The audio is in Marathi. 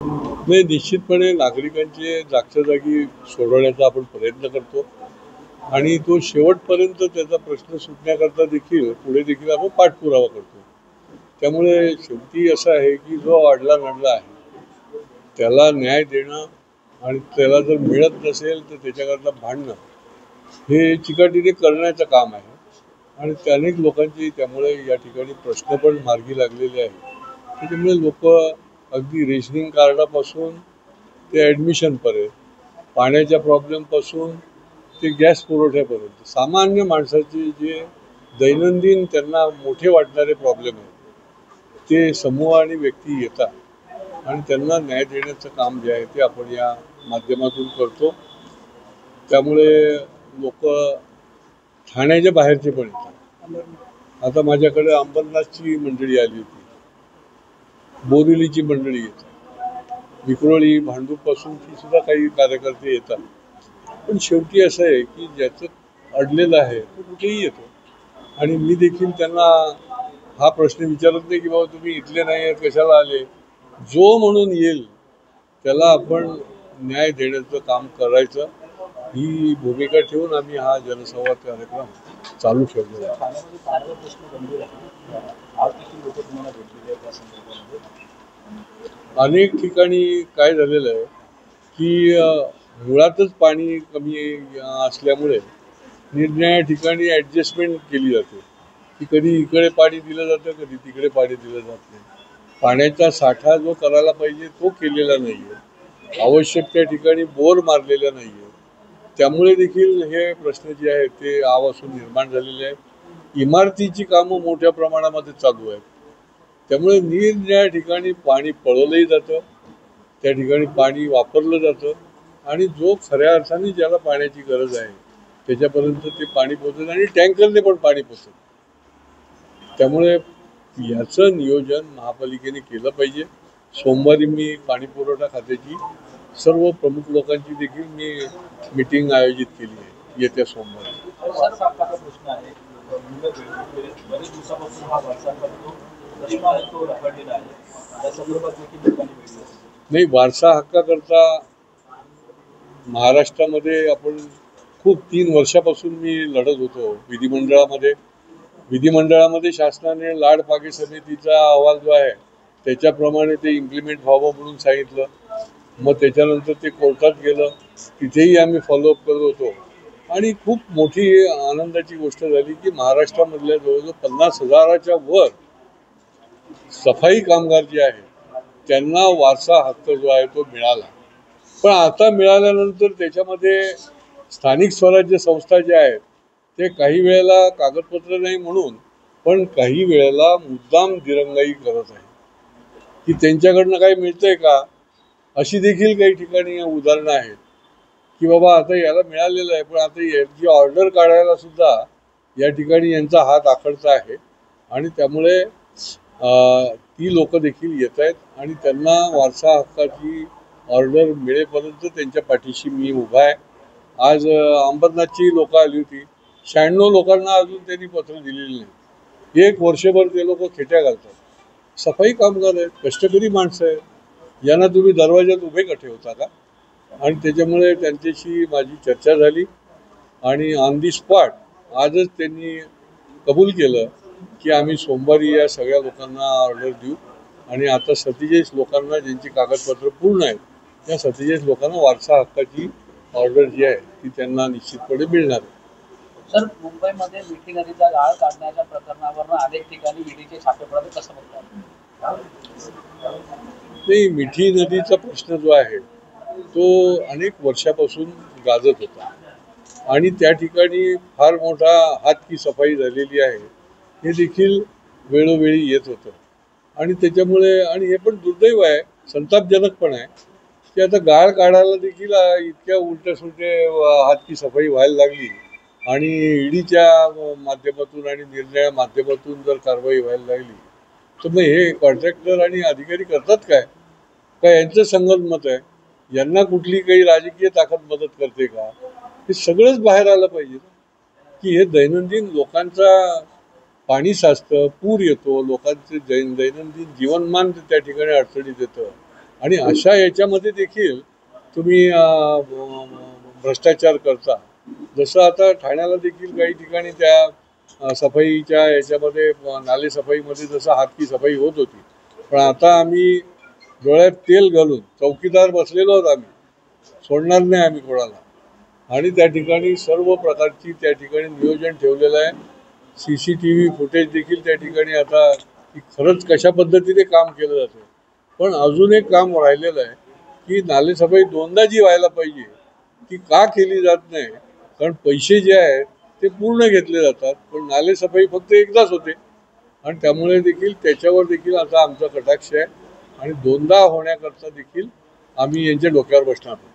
नाही, निश्चितपणे नागरिकांचे जागच्या जागी सोडवण्याचा आपण प्रयत्न करतो आणि तो शेवटपर्यंत त्याचा प्रश्न सुटण्याकरता देखील पुढे देखील आपण पाठपुरावा करतो. त्यामुळे शेवटी असं आहे की जो अडला नडला आहे त्याला न्याय देणं आणि त्याला जर मिळत नसेल तर त्याच्याकरता भांडणं हे चिकाटीने करण्याचं काम आहे. आणि अनेक लोकांची त्यामुळे या ठिकाणी प्रश्न पण मार्गी लागलेले आहेत. त्याच्यामुळे लोक अगदी रेशनिंग कार्डापासून ते ॲडमिशनपर्यंत, पाण्याच्या प्रॉब्लेमपासून ते गॅस पुरवठ्यापर्यंत सामान्य माणसाचे जे दैनंदिन त्यांना मोठे वाटणारे प्रॉब्लेम आहेत ते समूह आणि व्यक्ती येतात आणि त्यांना न्याय देण्याचं काम जे आहे ते आपण या माध्यमातून करतो. त्यामुळे लोक ठाण्याच्या बाहेरचे पण येतात. आता माझ्याकडे अंबरनाथची मंडळी आली होती, बोरिवलीची मंडळी येतात, विक्रोळी भांडूपपासूनची सुद्धा काही कार्यकर्ते येतात. पण शेवटी असं आहे की ज्याचं अडलेलं आहे तो कुठेही येतो आणि मी देखील त्यांना हा प्रश्न विचारत नाही की बाबा तुम्ही इथले नाही आहेत कशाला आले. जो म्हणून येईल त्याला आपण न्याय देण्याचं काम करायचं ही भूमिका ठेवून आम्ही हा जनसंवाद कार्यक्रम चालू ठेवलेला आहे. अनेक ठिकाणी काय झालेलं आहे की मुळातच पाणी कमी असल्यामुळे निरनिराळ्या ठिकाणी ॲडजस्टमेंट केली जाते की कधी इकडे पाणी दिलं जातं कधी तिकडे पाणी दिलं जात नाही. पाण्याचा साठा जो करायला पाहिजे तो केलेला नाही आहे. आवश्यक त्या ठिकाणी बोर मारलेला नाही आहे. त्यामुळे देखील हे प्रश्न जे आहेत ते आवासून निर्माण झालेले आहेत. इमारतीची कामं मोठ्या प्रमाणामध्ये चालू आहेत. त्यामुळे निरनिराळ्या ठिकाणी पाणी पळवलंही जातं, त्या ठिकाणी पाणी वापरलं जातं आणि जो खऱ्या अर्थाने ज्याला पाण्याची गरज आहे त्याच्यापर्यंत ते पाणी पोचत आणि टँकरने पण पाणी पोचत. त्यामुळे याचं नियोजन महापालिकेने केलं पाहिजे. सोमवारी मी पाणी पुरवठा खात्याची सर्व प्रमुख लोकांची देखील मी मीटिंग आयोजित केली आहे येत्या सोमवारी. नाही, वारसा हक्काकरता महाराष्ट्रामध्ये आपण खूप 3 वर्षापासून मी लढत होतो विधिमंडळामध्ये शासनाने लाडपागे समितीचा अहवाल जो आहे त्याच्याप्रमाणे ते इम्प्लिमेंट व्हावं म्हणून सांगितलं. मग त्याच्यानंतर ते कोर्टात गेलं, तिथेही आम्ही फॉलोअप करत होतो आणि खूप मोठी आनंदाची गोष्ट झाली की महाराष्ट्रामधल्या जवळजवळ 50,000च्या वर सफाई कामगार जे आहेत त्यांना वारसा हक्क जो आहे तो मिळाला. पण आता मिळाल्यानंतर त्याच्यामध्ये स्थानिक स्वराज्य संस्था ज्या आहेत ते काही वेळेला कागदपत्र नाही म्हणून पण काही वेळेला मुद्दाम दिरंगाई करत आहे की त्यांच्याकडनं काही मिळतंय का. अशी देखील काही ठिकाणी उदाहरणं आहेत की बाबा आता याला मिळालेलं आहे पण आता याची ऑर्डर काढायला सुद्धा या ठिकाणी यांचा हात आखडता आहे. आणि त्यामुळे ती लोक देखील येत आहेत आणि त्यांना वारसा हक्काची ऑर्डर मिळेपर्यंत त्यांच्या पाठीशी मी उभा आहे. आज अंबरनाथची लोक आली होती, 96 लोकांना अजून त्यांनी पत्र दिलेली नाही. 1 वर्षभर ते लोक खेट्या घालतात. सफाई कामगार आहेत, कष्टकरी माणसं आहेत, यांना तुम्ही दरवाज्यात उभे का ठेवता का. आणि त्याच्यामुळे त्यांच्याशी माझी चर्चा झाली आणि ऑन दी स्पॉट आजच त्यांनी कबूल केलं की आम्ही सोमवारी या सगळ्या लोकांना ऑर्डर देऊ आणि आता 47 लोकांना ज्यांची कागदपत्र पूर्ण आहेत त्या 47 लोकांना वारसा हक्काची ऑर्डर जी आहे ती त्यांना निश्चितपणे मिळणार आहे. सर, मुंबईमध्ये मिठी नदीचा गाळ काढण्याच्या प्रकरणावर अनेक ठिकाणी ईडीचे छापे पडले, कसं बघतात? नाही, मिठी नदीचा प्रश्न जो आहे तो अनेक वर्षापासून गाजत होता आणि त्या ठिकाणी फार मोठा हातकी सफाई झालेली आहे हे देखील वेळोवेळी येत होतं. आणि त्याच्यामुळे आणि हे पण दुर्दैव आहे, संतापजनक पण आहे की आता गाळ काढायला देखील इतक्या उलट्या सुलटे हातकी सफाई व्हायला लागली आणि ईडीच्या माध्यमातून आणि निर्णया माध्यमातून जर कारवाई व्हायला लागली तर मग हे कॉन्ट्रॅक्टर आणि अधिकारी करतात काय यांचं संगनमत आहे. यांना कुठली काही राजकीय ताकद मदत करते का. हे सगळंच बाहेर आलं पाहिजे की हे दैनंदिन लोकांचा पाणी साचतं, पूर येतो, लोकांचे दैनंदिन जीवनमान त्या ठिकाणी अडचणीत येतं आणि अशा याच्यामध्ये देखील तुम्ही भ्रष्टाचार करता. जसं आता ठाण्याला देखील काही ठिकाणी त्या सफाईच्या याच्यामध्ये नाले सफाईमध्ये जसं हातकी सफाई होत होती, पण आता आम्ही डोळ्यात तेल घालून चौकीदार बसलेलो आहोत, आम्ही सोडणार नाही आम्ही कोणाला. आणि त्या ठिकाणी सर्व प्रकारची त्या ठिकाणी नियोजन ठेवलेलं आहे. CCTV फुटेज देखील त्या ठिकाणी आता की खरंच कशा पद्धतीने काम केलं जातं. पण अजून एक काम राहिलेलं आहे की नालेसफाई दोनदा जी व्हायला पाहिजे ती का केली जात नाही. कारण पैसे जे आहेत ते पूर्ण घेतले जातात, पण नालेसफाई फक्त एकदाच होते. आणि त्यामुळे देखील त्याच्यावर देखील आता आमचा कटाक्ष आहे आणि दोनदा होण्याकरता देखील आम्ही यांच्या डोक्यावर बसणार आहोत.